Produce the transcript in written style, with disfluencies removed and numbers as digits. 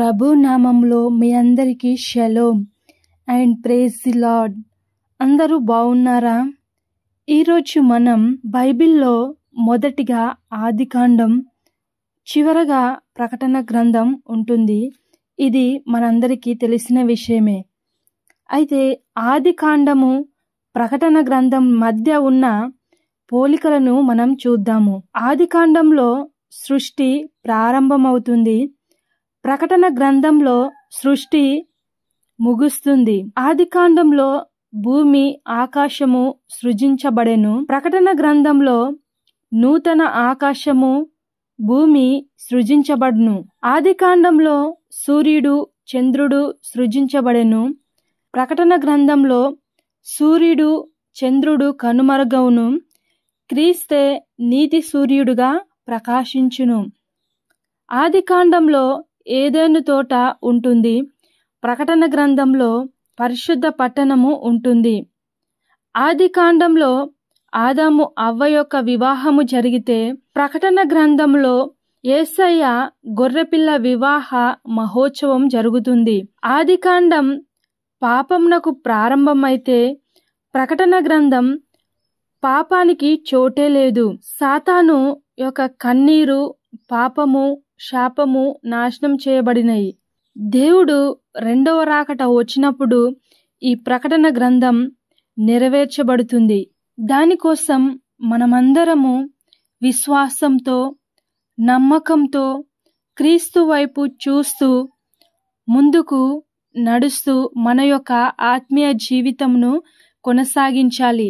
ప్రభు నామంలో మీ అందరికీ shalom and praise the lord. అందరూ బాగున్నారా? ఈరోజు మనం బైబిల్లో మొదటిగా ఆదికాండం, చివరగా ప్రకటన గ్రంథం ఉంటుంది. ఇది మనందరికీ తెలిసిన విషయమే. అయితే ఆదికాండము, ప్రకటన గ్రంథం మధ్య ఉన్న పోలికలను మనం చూద్దాము. ఆదికాండంలో సృష్టి ప్రారంభమవుతుంది, ప్రకటన గ్రంథంలో సృష్టి ముగుస్తుంది. ఆదికాండంలో భూమి ఆకాశము సృజించబడెను, ప్రకటన గ్రంథంలో నూతన ఆకాశము భూమి సృజించబడును. ఆదికాండంలో సూర్యుడు చంద్రుడు సృజించబడెను, ప్రకటన గ్రంథంలో సూర్యుడు చంద్రుడు కనుమరుగవును, క్రీస్తే నీతి సూర్యుడుగా ప్రకాశించును. ఆదికాండంలో ఏదెను తోట ఉంటుంది, ప్రకటన గ్రంథంలో పరిశుద్ధ పట్టణము ఉంటుంది. ఆదికాండంలో ఆదాము అవ్వ యొక్క వివాహము జరిగితే, ప్రకటన గ్రంథంలో యేసయ్య గొర్రెపిల్ల వివాహ మహోత్సవం జరుగుతుంది. ఆదికాండం పాపమునకు ప్రారంభమైతే, ప్రకటన గ్రంథం పాపానికి చోటే లేదు. సాతాను యొక్క కన్నీరు, పాపము, శాపము నాశనం చేయబడినవి. దేవుడు రెండవ రాకట వచ్చినప్పుడు ఈ ప్రకటన గ్రంథం నెరవేర్చబడుతుంది. దానికోసం మనమందరము విశ్వాసంతో, నమ్మకంతో క్రీస్తు వైపు చూస్తూ ముందుకు నడుస్తూ మన యొక్క ఆత్మీయ జీవితంను కొనసాగించాలి.